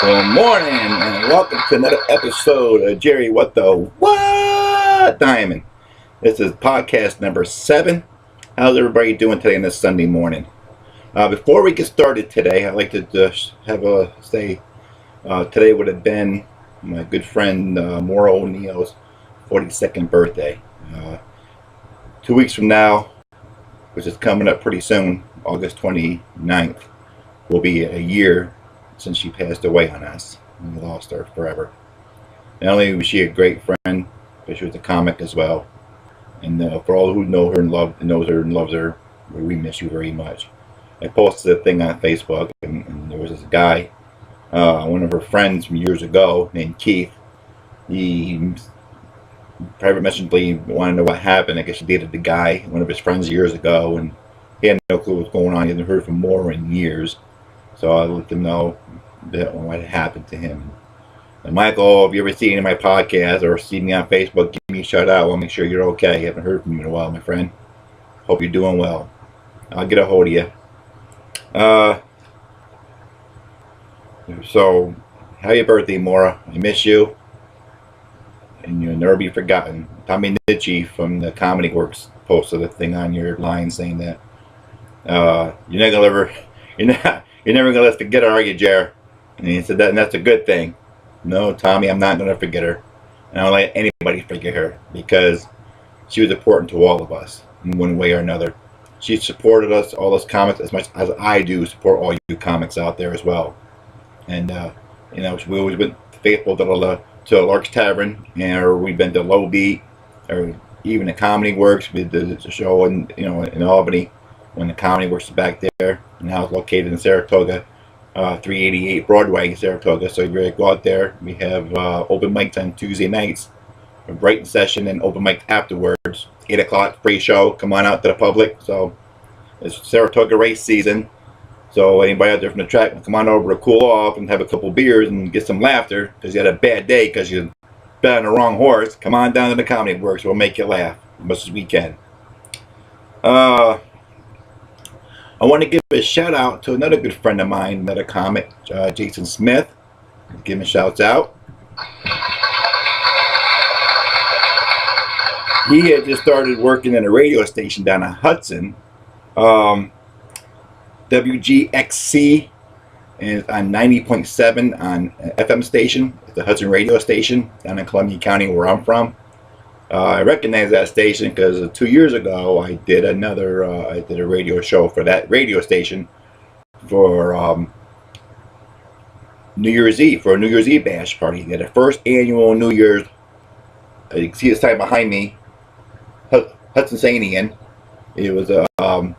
Good morning and welcome to another episode of Jerry What the What Diamond. This is podcast number 7. How's everybody doing today on this Sunday morning? Before we get started today, I'd like to just say today would have been my good friend Maura O'Neill's 42nd birthday. 2 weeks from now, which is coming up pretty soon, August 29th, will be a year since she passed away on us. We lost her forever. Not only was she a great friend, but she was a comic as well. And for all who know her and knows her and loves her, we miss you very much. I posted a thing on Facebook, and there was this guy, one of her friends from years ago, named Keith. He private messaged wanted to know what happened. I guess she dated the guy, one of his friends years ago, and he had no clue what was going on. He hadn't heard from Maura in years. So I let them know what had happened to him. And Michael, if you ever see any of my podcasts or see me on Facebook, give me a shout out. I'll make sure you're okay. I haven't heard from you in a while, my friend. Hope you're doing well. I'll get a hold of you. So, happy birthday, Maura. I miss you. And you'll never be forgotten. Tommy Nitchie from the Comedy Works posted a thing on your line saying that you're never gonna let us forget her, are you, Jer? And he said that, and that's a good thing. No, Tommy, I'm not gonna forget her, and I don't let anybody forget her because she was important to all of us in one way or another. She supported us, all us comics, as much as I do support all you comics out there as well. And we always been faithful to Lark's Tavern, or we've been to Low Beat, or even the Comedy Works. We did the show in Albany when the Comedy Works is back there, and now it's located in Saratoga, 388 Broadway in Saratoga. So you're ready to go out there. We have open mics on Tuesday nights, a writing session, and open mic afterwards. 8 o'clock, free show. Come on out to the public. So it's Saratoga race season. So anybody out there from the track, come on over to cool off and have a couple beers and get some laughter because you had a bad day because you bet on the wrong horse. Come on down to the Comedy Works. We'll make you laugh as much as we can. I want to give a shout out to another good friend of mine, another comic, Jason Smith. Give him shouts out. He had just started working in a radio station down in Hudson, WGXC, and it's on 90.7 on FM station. It's a Hudson radio station down in Columbia County, where I'm from. I recognize that station because 2 years ago I did a radio show for that radio station for New Year's Eve, for a New Year's Eve bash party. They had the first annual New Year's. You can see the sign behind me, Hudsonian. It was a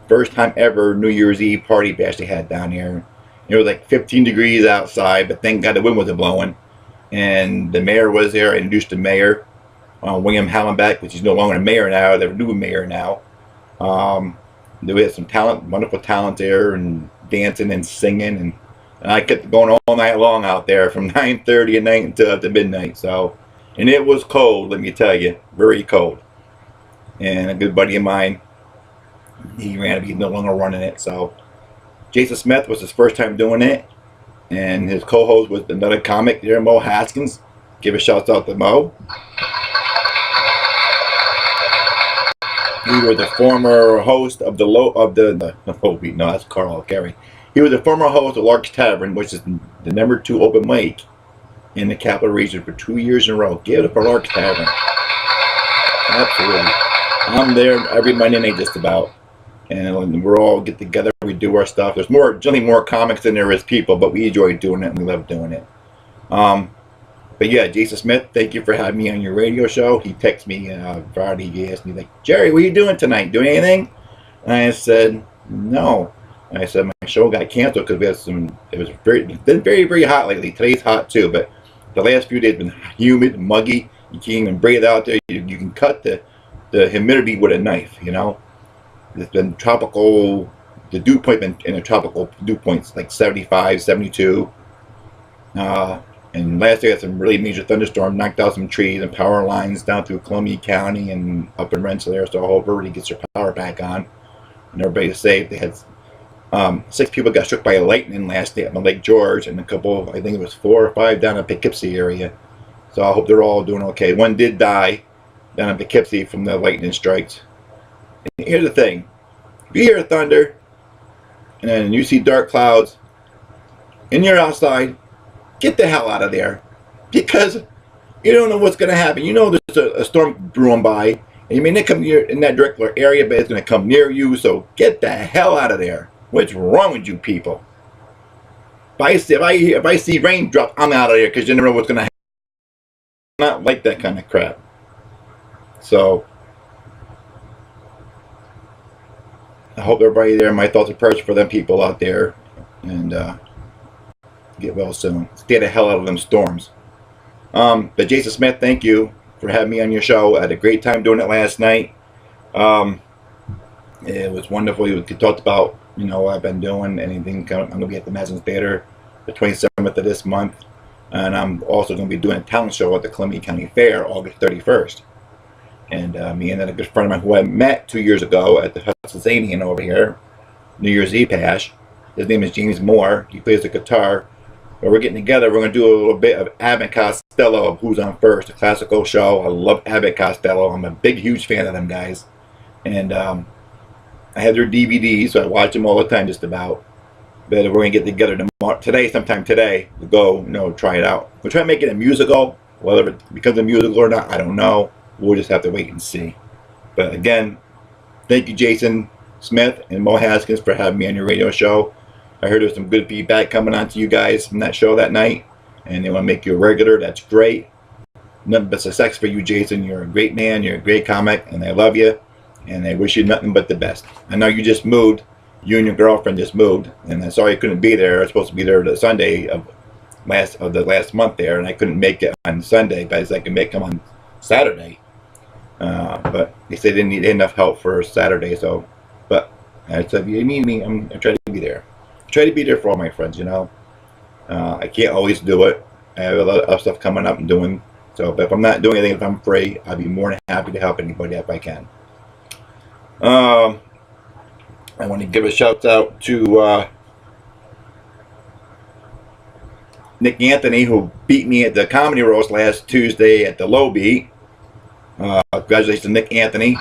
first time ever New Year's Eve party bash they had down here. It was like 15 degrees outside, but thank God the wind wasn't blowing. And the mayor was there. I introduced the mayor. William Hallenbeck, which is no longer a mayor now. They're a new mayor now. We had some talent, wonderful talent there, and dancing and singing, and I kept going all night long out there from 9:30 at night until up to midnight. So, and it was cold, let me tell you, very cold. And a good buddy of mine, he's no longer running it. So, Jason Smith was his first time doing it, and his co-host was another comic there, Mo Haskins. Give a shout out to Mo. He was the former host of that's Carl Carey. He was the former host of Lark's Tavern, which is the number 2 open mic in the Capital Region for 2 years in a row. Give it up for Lark's Tavern. Absolutely. I'm there every Monday night just about. And we're all get together, we do our stuff. There's generally more comics than there is people, but we enjoy doing it and we love doing it. But yeah, Jason Smith, thank you for having me on your radio show. He texted me Friday. He asked me, like, Jerry, what are you doing tonight? Doing anything? And I said, no. And I said, my show got canceled because it's been very, very hot lately. Today's hot too, but the last few days have been humid and muggy. You can't even breathe out there. You can cut the humidity with a knife, you know. It's been tropical. The dew point been in a tropical dew points like 75, 72. And last year had some really major thunderstorm, knocked out some trees and power lines down through Columbia County and up in Rensselaer, so I hope everybody gets their power back on and everybody's safe. They had 6 people got struck by lightning last night on Lake George, and a couple, I think it was 4 or 5 down in Poughkeepsie area. So I hope they're all doing okay. One did die down in Poughkeepsie from the lightning strikes. And here's the thing. If you hear thunder, and then you see dark clouds, and you're outside, get the hell out of there. Because you don't know what's going to happen. You know there's a storm brewing by, and you may not come in that direct area, but it's going to come near you, so get the hell out of there. What's wrong with you people? If I see raindrops, I'm out of there, because you never know what's going to happen. I'm not like that kind of crap. So I hope everybody there, my thoughts and prayers for them people out there, and get well soon. Stay the hell out of them storms. But Jason Smith, thank you for having me on your show. I had a great time doing it last night. It was wonderful. We talked about, you know, what I've been doing, anything. I'm going to be at the Madison Theater the 27th of this month. And I'm also going to be doing a talent show at the Columbia County Fair August 31st. And me and then a good friend of mine who I met 2 years ago at the Hudsonian over here, New Year's Eve Hash. His name is James Moore. He plays the guitar. But we're getting together. We're going to do a little bit of Abbott Costello of Who's on First, a classical show. I love Abbott Costello. I'm a big, huge fan of them guys. And I have their DVDs, so I watch them all the time just about. But we're going to get together tomorrow, sometime today, to go, you know, try it out. We'll try to make it a musical. Whether it becomes a musical or not, I don't know. We'll just have to wait and see. But again, thank you, Jason Smith and Mo Haskins, for having me on your radio show. I heard there was some good feedback coming on to you guys from that show that night, and they want to make you a regular. That's great. Nothing but success for you, Jason. You're a great man. You're a great comic, and I love you, and I wish you nothing but the best. I know you just moved. You and your girlfriend just moved, and I'm sorry you couldn't be there. I was supposed to be there the Sunday of the last month there, and I couldn't make it on Sunday, but I can make them on Saturday. But they said they didn't need enough help for Saturday, so. But I said, if you need me, I'm trying to be there. Try to be there for all my friends, you know. I can't always do it. I have a lot of stuff coming up and doing. So, but if I'm not doing anything, if I'm free, I'll be more than happy to help anybody if I can. I want to give a shout out to Nick Anthony, who beat me at the Comedy Roast last Tuesday at the Low Beat. Congratulations to Nick Anthony.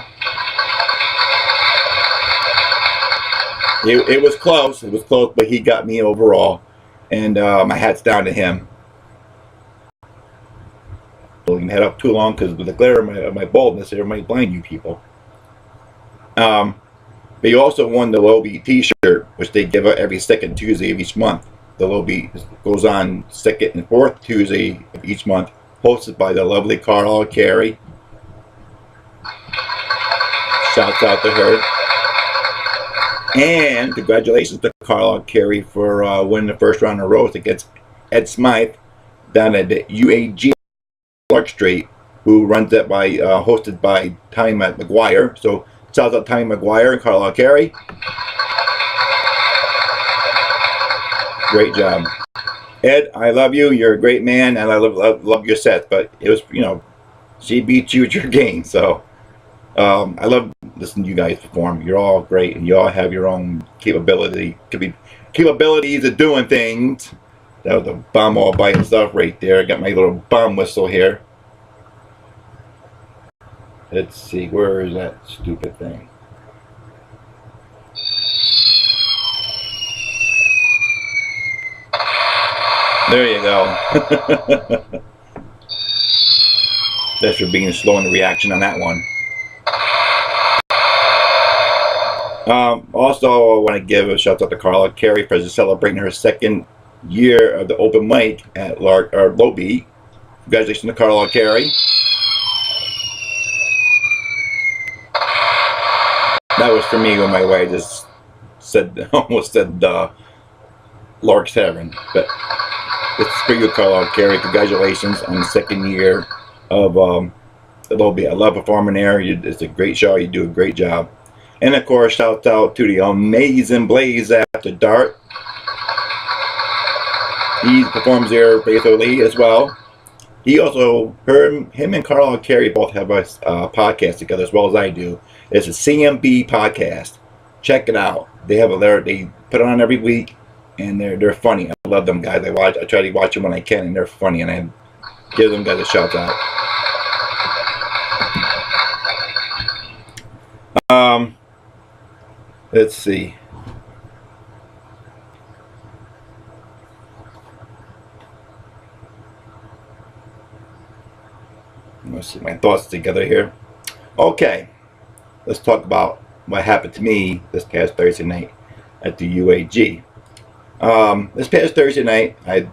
It was close. It was close, but he got me overall. And my hat's down to him. Holding my head up too long because with the glare of my baldness, everybody blind you people. But he also won the Low Beat t-shirt, which they give out every second Tuesday of each month. The Low Beat goes on second and fourth Tuesday of each month, hosted by the lovely Carl Carey. Shouts out to her. And congratulations to Carl Carey for winning the first round of roast against Ed Smythe down at the UAG Clark Street, who runs that by hosted by Tommy McGuire. So shouts out Tommy McGuire and Carl Carey. Great job, Ed. I love you. You're a great man, and I love your set. But it was, you know, she beat you at your game. So I love listening to you guys perform. You're all great, and you all have your own capabilities of doing things. That was a bum all by itself right there. I got my little bum whistle here. Let's see, where is that stupid thing? There you go. That's for being slow in the reaction on that one. Also, I want to give a shout out to Carla Carey for celebrating her second year of the open mic at Low Beat. Congratulations to Carla Carey. That was for me when my wife just almost said Lark's Tavern. But it's for you, Carla Carey. Congratulations on the second year of the Low Beat. I love performing there. It's a great show. You do a great job. And of course, shout out to the amazing Blaze After Dark. He performs there faithfully as well. He also, him and Carl Carey both have a podcast together as well as I do. It's a CMB podcast. Check it out. They put it on every week, and they're funny. I love them guys. I try to watch them when I can, and they're funny, and I give them guys a shout out. Let's see. Let's see my thoughts together here. Okay, let's talk about what happened to me this past Thursday night at the UAG. This past Thursday night, I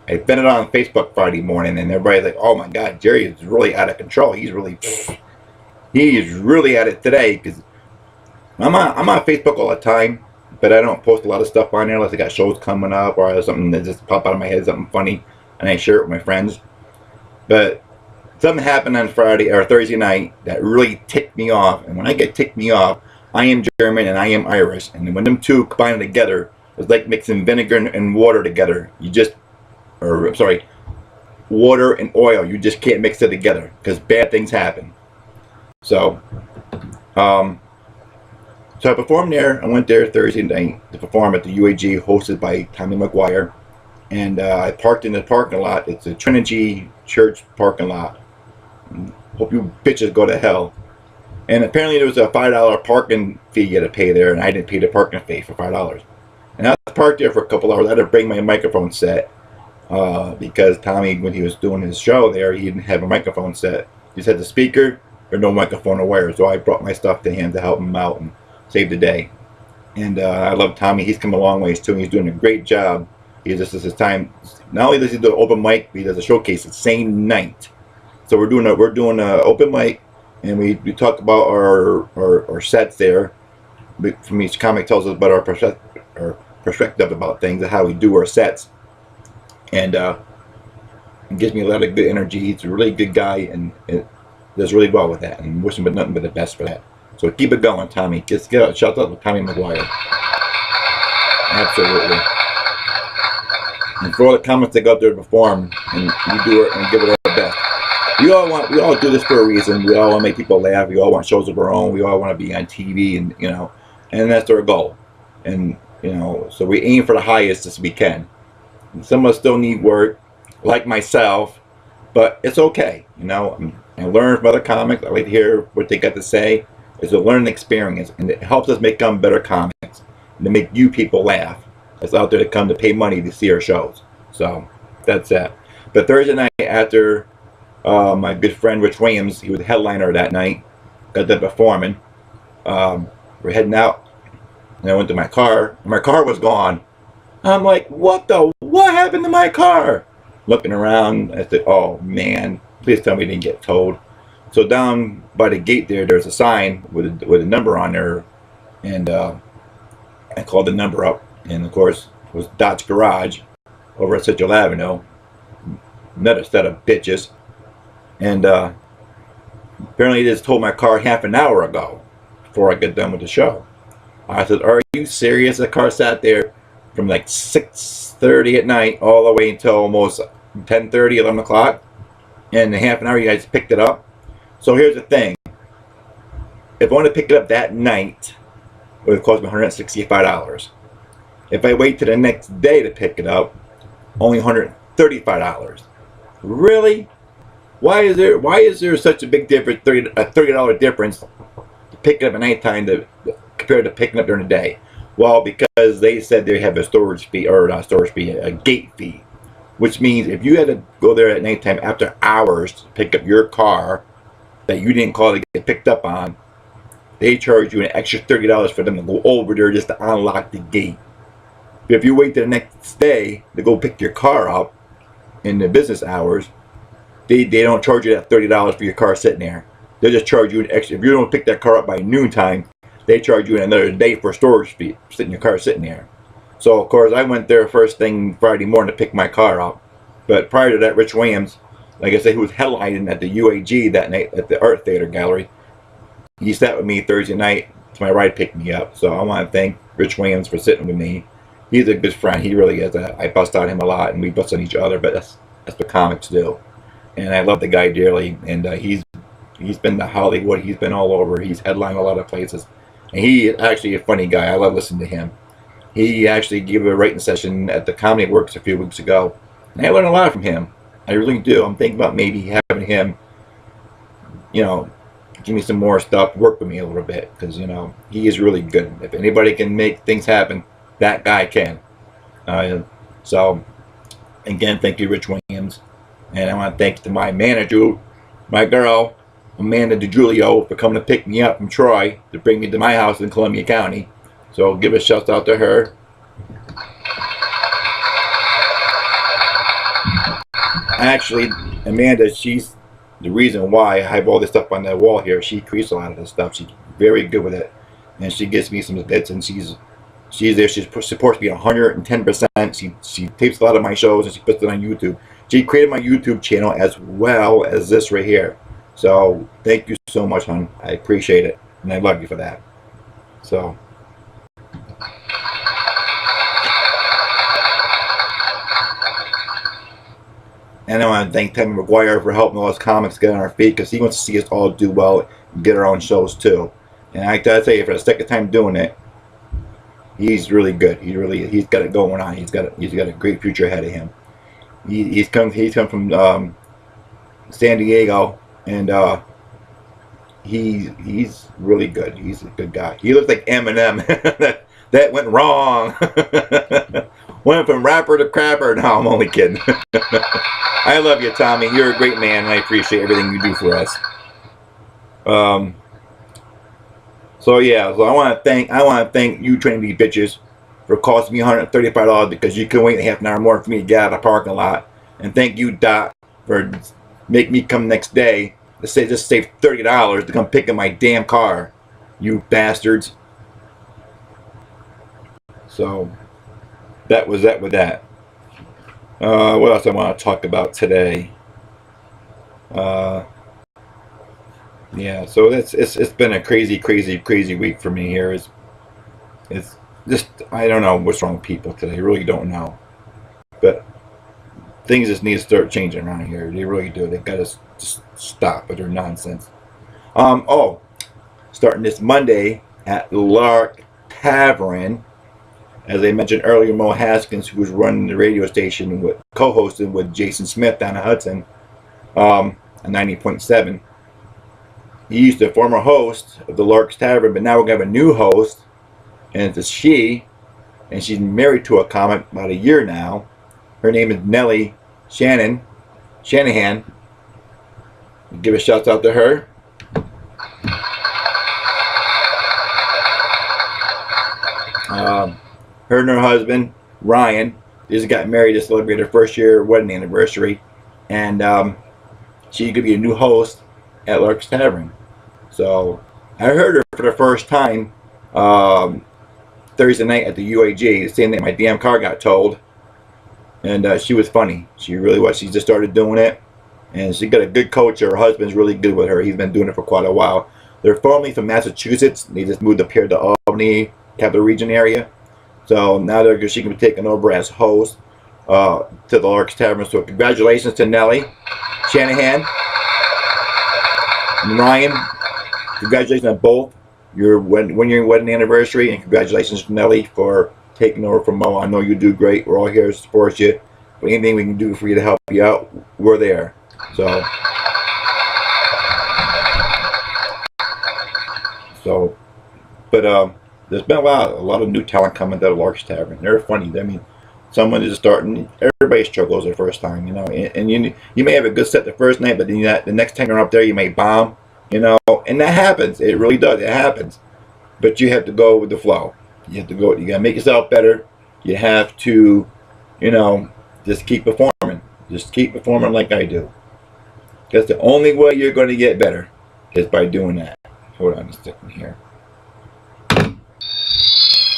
vented on Facebook Friday morning, and everybody's like, "Oh my God, Jerry is really out of control. He is really at it today." Because I'm on Facebook all the time, but I don't post a lot of stuff on there unless I got shows coming up or something that just pop out of my head, something funny, and I share it with my friends. But something happened on Friday or Thursday night that really ticked me off. And when I get ticked me off, I am German and I am Irish, and when them two combine together, it's like mixing vinegar and water together. Water and oil. You just can't mix it together because bad things happen. So, so I performed there. I went there Thursday night to perform at the UAG hosted by Tommy McGuire. And I parked in the parking lot. It's a Trinity Church parking lot. Hope you bitches go to hell. And apparently there was a $5 parking fee you had to pay there, and I didn't pay the parking fee for $5. And I parked there for a couple hours. I had to bring my microphone set because Tommy, when he was doing his show there, he didn't have a microphone set. He just had the speaker or no microphone or wire. So I brought my stuff to him to help him out and save the day. And I love Tommy. He's come a long ways too. He's doing a great job. This is his time. Not only does he do an open mic, but he does a showcase the same night. So we're doing an open mic, and we talk about our sets there. From each comic tells us about our perspective about things and how we do our sets, and it gives me a lot of good energy. He's a really good guy, and it does really well with that. And wish him nothing but the best for that. So keep it going, Tommy. Just get a shout out to Tommy McGuire. Absolutely. And for all the comments that go out there to perform, and you do it and give it our best. We all do this for a reason. We all want to make people laugh. We all want shows of our own. We all want to be on TV, and and that's our goal. And so we aim for the highest as we can. And some of us still need work, like myself, but it's okay. I learn from other comics. I like to hear what they got to say. It's a learning experience, and it helps us become better comics and to make you people laugh. That's out there to come to pay money to see our shows. So that's that. But Thursday night after my good friend Rich Williams, he was the headliner that night, got done performing. We're heading out, and I went to my car. And my car was gone. I'm like, what happened to my car? Looking around, I said, oh man, please tell me it didn't get towed. So down by the gate there's a sign with a number on there, and I called the number up, and of course it was Dodge Garage over at Central Avenue. Another set of bitches. And apparently they just towed my car half an hour ago before I got done with the show. I said, are you serious? The car sat there from like 6:30 at night all the way until almost 10:30, 11 o'clock. And in half an hour you guys picked it up. So here's the thing. If I want to pick it up that night, it would cost me $165. If I wait till the next day to pick it up, only $135. Really? Why is there such a big difference, a $30 difference to pick it up at nighttime compared to picking up during the day? Well, because they said they have a storage fee, or not storage fee, a gate fee, which means if you had to go there at nighttime after hours to pick up your car that you didn't call to get picked up on, they charge you an extra $30 for them to go over there just to unlock the gate. But if you wait till the next day to go pick your car up in the business hours, they don't charge you that $30 for your car sitting there. They just charge you an extra. If you don't pick that car up by noontime, they charge you another day for storage fee, sitting your car sitting there. So of course I went there first thing Friday morning to pick my car up. But prior to that, Rich Williams, like I said, who was headlining at the UAG that night at the Art Theater Gallery, he sat with me Thursday night to my ride picked me up. So I want to thank Rich Williams for sitting with me. He's a good friend. He really is. I bust on him a lot, and we bust on each other. But that's what comics do. And I love the guy dearly. And he's been to Hollywood. He's been all over. He's headlined a lot of places. And he is actually a funny guy. I love listening to him. He actually gave a writing session at the Comedy Works a few weeks ago. And I learned a lot from him. I really do. I'm thinking about maybe having him, give me some more stuff, work with me a little bit. Because, he is really good. If anybody can make things happen, that guy can. So, again, thank you, Rich Williams. And I want to thank to my manager, my girl, Amanda DiGiulio, for coming to pick me up from Troy to bring me to my house in Columbia County. So give a shout out to her. Actually, Amanda, she's the reason why I have all this stuff on the wall here. She creates a lot of this stuff. She's very good with it. And she gives me some bits, and she's there. She supports me 110%. She tapes a lot of my shows, and she puts it on YouTube. She created my YouTube channel as well as this right here. So thank you so much, hon. I appreciate it, and I love you for that. So. And I want to thank Tammy McGuire for helping all us comics get on our feet, because he wants to see us all do well and get our own shows too. And I gotta tell you, for the second time doing it, he's really good. He's got it going on. He's got a great future ahead of him. He's come from San Diego, and he's really good. He's a good guy. He looks like Eminem. that went wrong. Went from rapper to crapper. No, I'm only kidding. I love you, Tommy. You're a great man, and I appreciate everything you do for us. So yeah, so I want to thank you, Trinity bitches, for costing me $135 because you couldn't wait half an hour more for me to get out of the parking lot. And thank you, Dot, for making me come next day to say just save $30 to come pick up my damn car. You bastards. So that was that with that. What else I want to talk about today? Yeah, so it's been a crazy week for me here. It's just, I don't know what's wrong with people today. I really don't know. But things just need to start changing around here. They really do. They gotta just stop with their nonsense. Starting this Monday at Lark Tavern. As I mentioned earlier, Mo Haskins, who was running the radio station, co-hosting with Jason Smith down in Hudson, on 90.7. He's the former host of the Lark's Tavern, but now we're going to have a new host, and it's a she, and she's married to a comic about a year now. Her name is Nellie Shanahan. Give a shout out to her. Her and her husband, Ryan, just got married to celebrate their first year wedding anniversary. And she could be a new host at Lark's Tavern. So I heard her for the first time Thursday night at the UAG, the same night my damn car got towed. And she was funny. She really was. She just started doing it. And she got a good coach. Her husband's really good with her. He's been doing it for quite a while. They're formerly from Massachusetts. They just moved up here to Albany, Capital Region area. So now she can be taken over as host to the Lark's Tavern. So congratulations to Nellie Shanahan and Ryan. Congratulations on both your one-year wedding anniversary, and congratulations to Nellie for taking over from Mo. I know you do great. We're all here to support you. But anything we can do for you to help you out, we're there. But there's been a lot of new talent coming to the Lark's Tavern. They're funny. I mean, someone is starting. Everybody struggles their first time, And you may have a good set the first night, but then the next time you're up there, you may bomb, And that happens. It really does. It happens. But you have to go with the flow. You have to go. You gotta make yourself better. You have to, just keep performing. Just keep performing like I do. Because the only way you're going to get better is by doing that. Hold on a second here.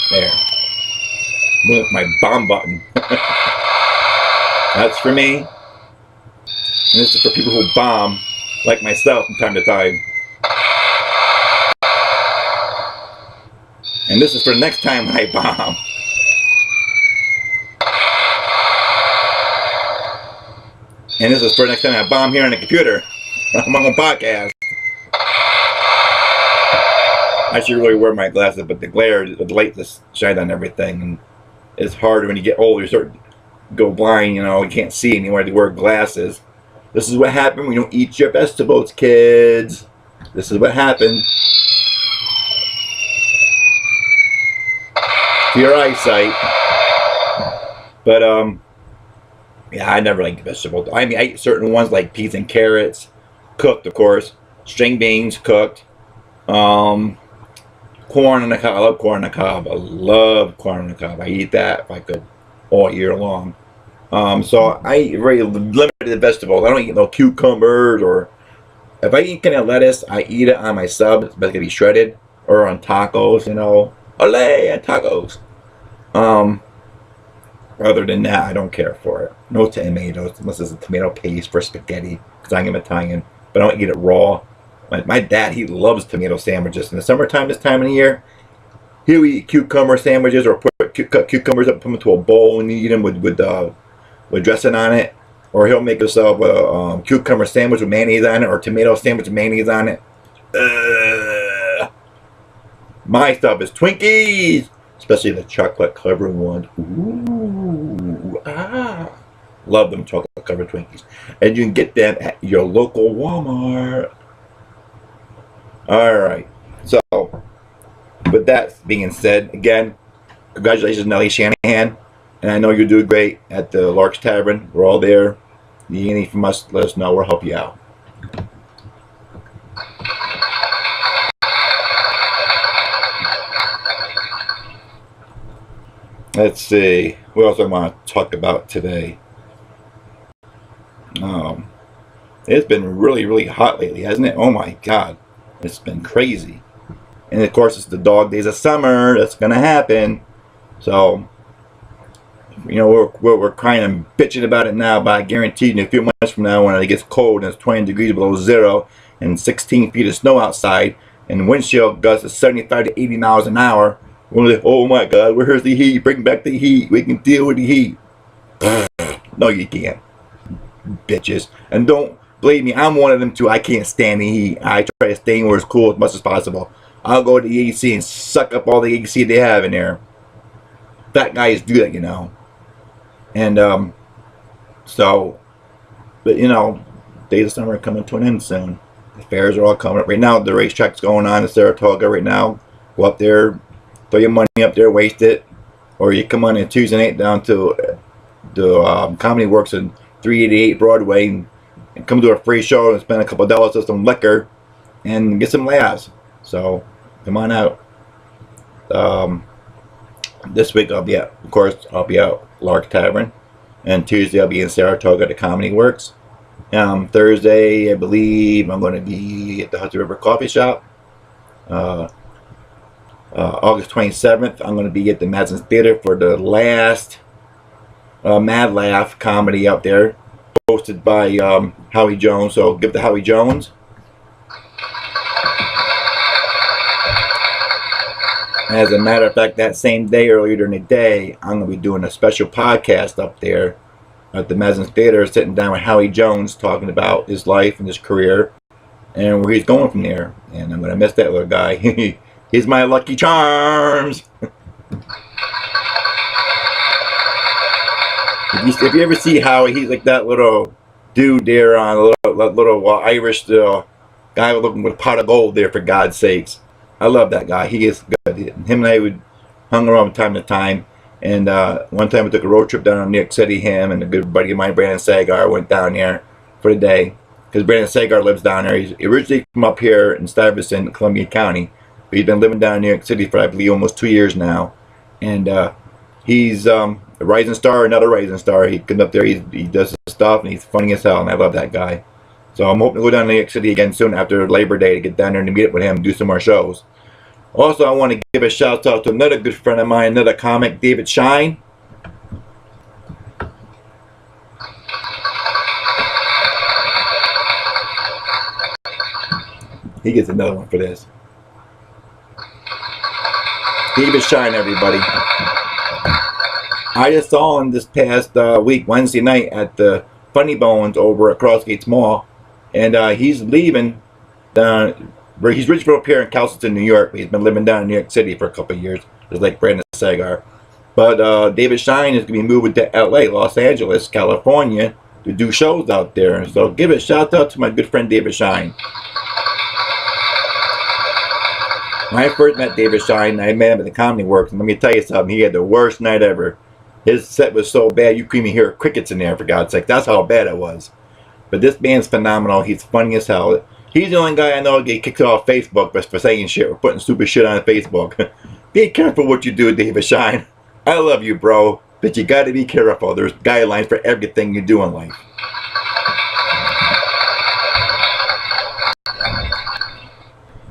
There. Move my bomb button. That's for me. And this is for people who bomb, like myself, from time to time. And this is for the next time I bomb. And this is for the next time I bomb here on the computer. On my own podcast. I should really wear my glasses, but the glare, the light just shines on everything, and it's hard when you get older. You start to go blind, you know, you can't see anymore to wear glasses. This is what happened when you don't eat your vegetables, kids. This is what happened to your eyesight. But yeah, I never liked vegetables. I mean, I eat certain ones like peas and carrots, cooked, of course. String beans, cooked. Corn on the cob. I love corn on the cob. I love corn on the cob. I eat that if I could all year long. So I eat very limited vegetables. I don't eat no cucumbers, or if I eat kind of lettuce, I eat it on my sub. It's better to be shredded, or on tacos, you know. Olé on tacos. Other than that, I don't care for it. No tomatoes, unless it's a tomato paste for spaghetti, because I'm Italian. But I don't eat it raw. My dad, he loves tomato sandwiches. In the summertime, this time of the year, he'll eat cucumber sandwiches, or put cucumbers up, put them into a bowl and eat them with dressing on it. Or he'll make himself a cucumber sandwich with mayonnaise on it, or tomato sandwich with mayonnaise on it. My stuff is Twinkies, especially the chocolate covered ones. Ooh, love them chocolate covered Twinkies, and you can get them at your local Walmart. All right. So, with that being said, again, congratulations, Nellie Shanahan, and I know you're doing great at the Lark's Tavern. We're all there. You need anything from us, let us know. We'll help you out. Let's see. What else I want to talk about today? It's been really, really hot lately, hasn't it? Oh my God. It's been crazy. And of course, it's the dog days of summer. That's going to happen. So, you know, we're kind of bitching about it now, but I guarantee you in a few months from now, when it gets cold and it's 20 degrees below zero and 16 feet of snow outside and windshield gusts of 75 to 80 miles an hour, we're like, oh my God, where's the heat? Bring back the heat. We can deal with the heat. No, you can't. Bitches. And don't blame me. I'm one of them too. I can't stand the heat. I try to stay where it's cool as much as possible. I'll go to the AC and suck up all the AC they have in there. Fat guys do that, you know. And so, but you know, days of summer are coming to an end soon. The fairs are all coming up right now. The racetrack's going on in Saratoga right now. Go up there, throw your money up there, waste it, or you come on a Tuesday night down to the Comedy Works in 388 Broadway and come to a free show and spend a couple of dollars on some liquor and get some laughs. So come on out. This week I'll be at, of course, I'll be at Lark Tavern, and Tuesday I'll be in Saratoga at the Comedy Works. Thursday, I believe I'm going to be at the Hudson River Coffee Shop. August 27th, I'm going to be at the Madison Theater for the last Mad Laugh comedy out there, hosted by Howie Jones. So give it to Howie Jones. As a matter of fact, that same day, earlier during the day, I'm going to be doing a special podcast up there at the Madison Theater, sitting down with Howie Jones, talking about his life and his career and where he's going from there. And I'm going to miss that little guy. He's my Lucky Charms. If you ever see Howie, he's like that little dude there on a little Irish guy looking with a pot of gold there, for God's sakes. I love that guy. He is good. Him and I would hung around from time to time. And one time we took a road trip down to New York City. Him and a good buddy of mine, Brandon Sagar, went down there for the day. Because Brandon Sagar lives down there. He's originally from up here in Stuyvesant, Columbia County. But he's been living down in New York City for, I believe, almost 2 years now. And he's a rising star, another rising star. He comes up there, he does his stuff, and he's funny as hell. And I love that guy. So I'm hoping to go down to New York City again soon after Labor Day to get down there and meet up with him and do some more shows. Also, I want to give a shout out to another good friend of mine, another comic, David Shine. He gets another one for this. David Shine, everybody. I just saw him this past week, Wednesday night, at the Funny Bones over at Crossgates Mall. And he's leaving He's originally up here in Castleton, New York, but he's been living down in New York City for a couple of years, just like Brandon Sagar. But David Shine is going to be moving to LA, Los Angeles, California, to do shows out there. So give a shout out to my good friend David Shine. When I first met David Shine, I met him at the Comedy Works, and let me tell you something, he had the worst night ever. His set was so bad, you couldn't even hear crickets in there, for God's sake. That's how bad it was. But this man's phenomenal. He's funny as hell. He's the only guy I know to get kicked off Facebook for saying shit or putting stupid shit on Facebook. Be careful what you do, David Shine. I love you, bro, but you got to be careful. There's guidelines for everything you do in life.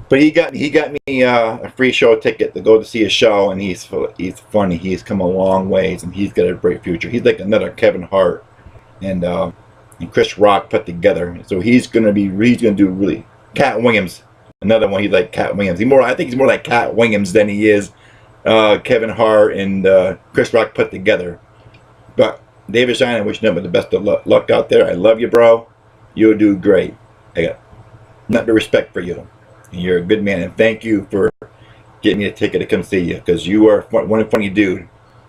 But he got me a free show ticket to go to see a show, and he's funny. He's come a long ways, and he's got a great future. He's like another Kevin Hart and Chris Rock put together. So he's gonna do really. Cat Williams, another one. He's like Cat Williams. I think he's more like Cat Williams than he is Kevin Hart and Chris Rock put together. But David Shine, I wish nothing but the best of luck out there. I love you, bro. You'll do great. I got nothing but respect for you. You're a good man, and thank you for getting me a ticket to come see you, because you are one funny dude.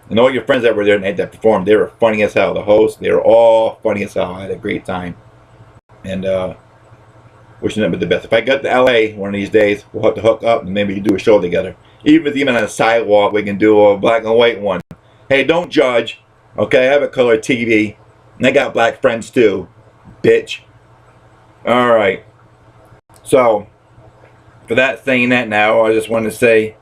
And all your friends that were there and that performed, they were funny as hell. The hosts, they were all funny as hell. I had a great time. And wishing them the best. If I get to LA one of these days, we'll have to hook up and maybe do a show together. Even on a sidewalk, we can do a black and white one. Hey, don't judge. Okay, I have a color TV. And I got black friends too. Bitch. Alright. So, for that, saying that now, I just want to say,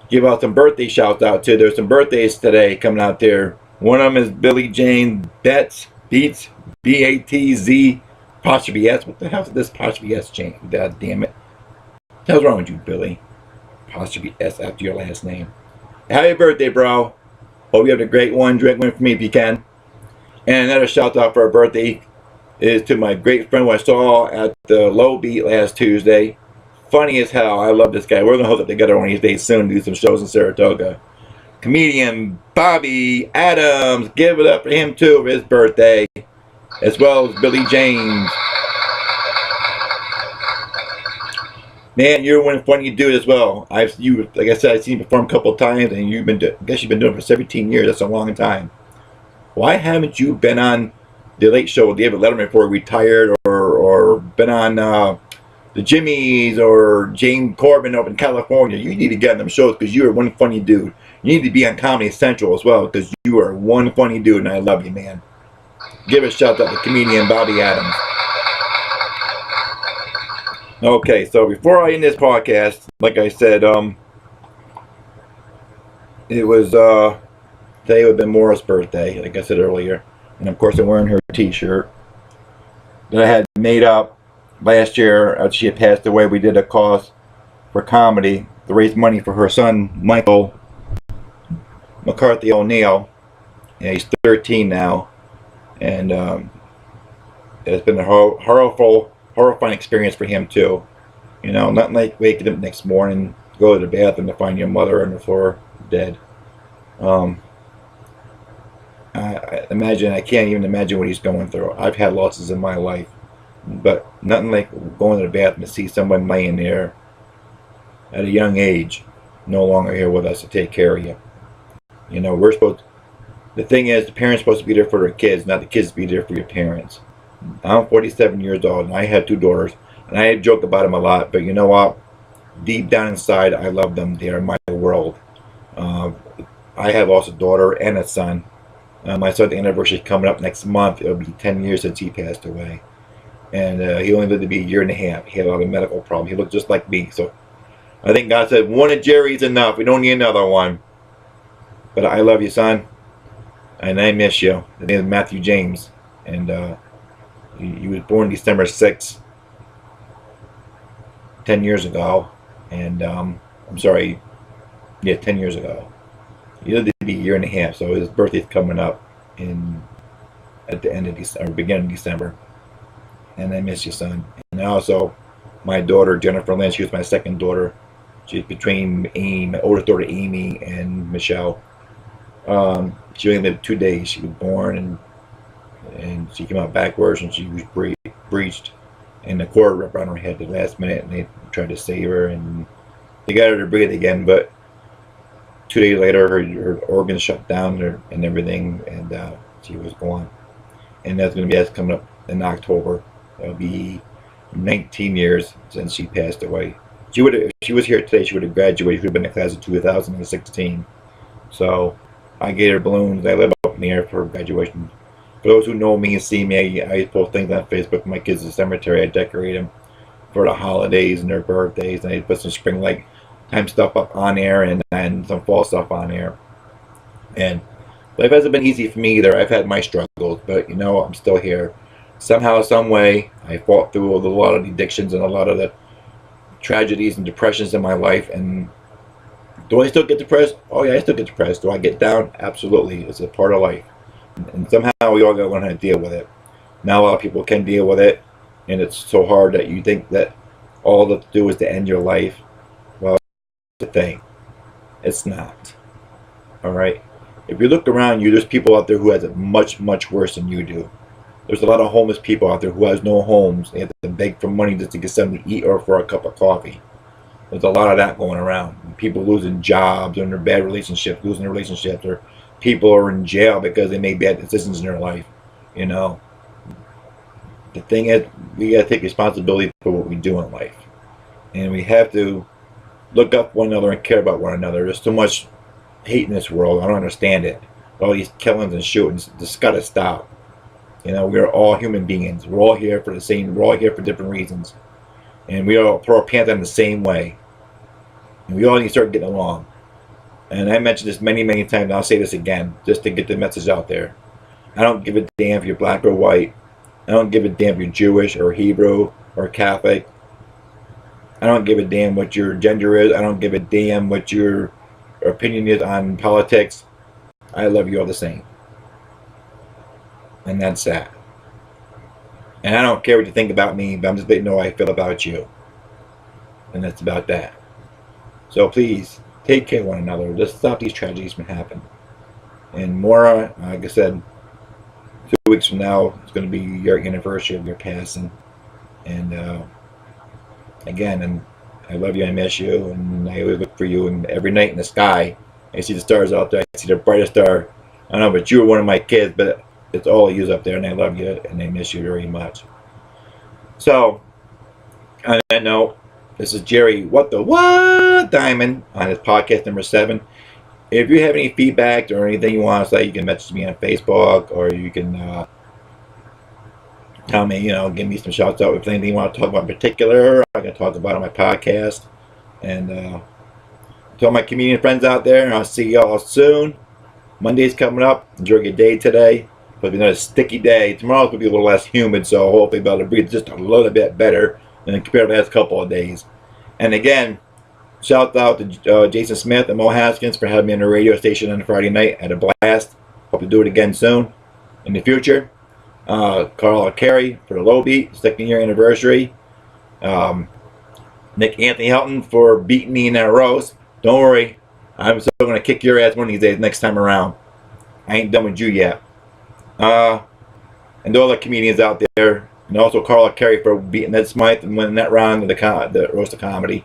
give out some birthday shouts out too. There's some birthdays today coming out there. One of them is Billy Jane Beats, B-A-T-Z, apostrophe S. What the hell is this apostrophe S change? God damn it. What the hell's wrong with you, Billy? Apostrophe S after your last name. Happy birthday, bro. Hope you have a great one. Drink one for me if you can. And another shout out for a birthday is to my great friend who I saw at the Low Beat last Tuesday. Funny as hell. I love this guy. We're going to hook up together one of these days soon to do some shows in Saratoga. Comedian Bobby Adams. Give it up for him too for his birthday. As well as Billy James. Man, you're one funny dude as well. Like I said, I've seen you perform a couple of times, and I guess you've been doing it for 17 years. That's a long time. Why haven't you been on The Late Show with David Letterman before he retired, or been on the Jimmys or James Corbin up in California? You need to get on them shows, because you are one funny dude. You need to be on Comedy Central as well, because you are one funny dude, and I love you, man. Give a shout out to comedian Bobby Adams. Okay, so before I end this podcast, like I said, it was today would have been Maura's birthday, like I said earlier, and of course I'm wearing her T-shirt that I had made up last year after she had passed away. We did a cause for comedy to raise money for her son Michael McCarthy O'Neill. Yeah, he's 13 now, and it's been a horrifying experience for him too. You know, nothing like waking up next morning, go to the bathroom to find your mother on the floor dead. I can't even imagine what he's going through. I've had losses in my life, but nothing like going to the bathroom to see someone laying there at a young age, no longer here with us to take care of you. You know, the thing is, the parents are supposed to be there for their kids, not the kids to be there for your parents. I'm 47 years old, and I have 2 daughters, and I joke about them a lot, but you know what? Deep down inside, I love them. They are my world. I have also a daughter and a son. My son's anniversary is coming up next month. It'll be 10 years since he passed away. And he only lived to be a year and a half. He had a lot of medical problems. He looked just like me. So I think God said, one of Jerry's enough. We don't need another one. But I love you, son. And I miss you. His name is Matthew James. And he was born December 6th, 10 years ago. And I'm sorry, 10 years ago. He lived to be a year and a half, so his birthday's coming up at the end of December, beginning of December. And I miss you, son. And also, my daughter, Jennifer Lynn, she was my second daughter. She's between my oldest daughter, Amy, and Michelle. She only lived 2 days. She was born, and she came out backwards, and she was breached. and the cord ripped on her head at the last minute, and they tried to save her, and they got her to breathe again, but 2 days later, her organs shut down and everything, and she was gone. And that's coming up in October. It'll be 19 years since she passed away. If she was here today, she would have graduated. She would have been in the class of 2016. So I gave her balloons. I live up in the air for her graduation. For those who know me and see me, I post things on Facebook. My kids in the cemetery, I decorate them for the holidays and their birthdays, and I put some spring time stuff up on there and some fall stuff on there. And life hasn't been easy for me either. I've had my struggles, but you know, I'm still here. Somehow, some way, I fought through a lot of the addictions and a lot of the tragedies and depressions in my life. And do I still get depressed? Oh yeah, I still get depressed. Do I get down? Absolutely. It's a part of life. And somehow we all got to learn how to deal with it. Not a lot of people can deal with it, and it's so hard that you think that all to do is to end your life. Well, the thing, it's not. All right. If you look around you, there's people out there who has it much, much worse than you do. There's a lot of homeless people out there who has no homes. They have to beg for money just to get something to eat or for a cup of coffee. There's a lot of that going around. People losing jobs, or in their bad relationships, losing relationships, or people are in jail because they made bad decisions in their life. You know, the thing is, we got to take responsibility for what we do in life, and we have to look up one another and care about one another. There's so much hate in this world. I don't understand it. All these killings and shootings, just gotta stop. You know, we're all human beings. We're all here for the same. We're all here for different reasons, and we all put our pants on the same way. And we all need to start getting along. And I mentioned this many, many times, and I'll say this again, just to get the message out there. I don't give a damn if you're black or white. I don't give a damn if you're Jewish or Hebrew or Catholic. I don't give a damn what your gender is. I don't give a damn what your opinion is on politics. I love you all the same. And that's that. And I don't care what you think about me, but I'm just letting you know how I feel about you. And that's about that. So please, take care of one another. Just stop these tragedies from happening. And Maura, like I said, 2 weeks from now, it's going to be your anniversary of your passing. And again, and I love you, I miss you, and I always look for you. And every night in the sky, I see the stars out there. I see the brightest star. I don't know, but you were one of my kids, but it's all of you up there, and I love you, and I miss you very much. So, on that note, this is Jerry, What the What Diamond, on his podcast number 7. If you have any feedback or anything you want to say, you can message me on Facebook, or you can tell me, give me some shouts out. If anything you want to talk about in particular, I can talk about it on my podcast. And to all my comedian friends out there, I'll see y'all soon. Monday's coming up. Enjoy your day today. It'll be another sticky day. Tomorrow's going to be a little less humid, so hopefully I'll be able to breathe just a little bit better than compared to the last couple of days. And again, shout out to Jason Smith and Mo Haskins for having me on the radio station on Friday night. Had a blast. Hope to do it again soon in the future. Carl Carey for the Low Beat, 2nd year anniversary. Nick Anthony Helton for beating me in that roast. Don't worry, I'm still going to kick your ass one of these days next time around. I ain't done with you yet. And to all the comedians out there, and also Carl Carey for beating Ned Smythe and winning that round of the roast of comedy.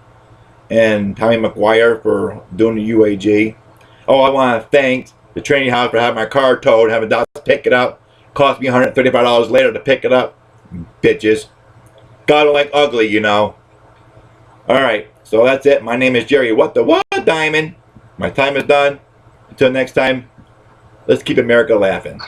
And Tommy McGuire for doing the UAG. Oh, I want to thank the training house for having my car towed, having doctors pick it up. Cost me $135 later to pick it up. Bitches. God don't like ugly, Alright, so that's it. My name is Jerry, What the What Diamond. My time is done. Until next time, let's keep America laughing.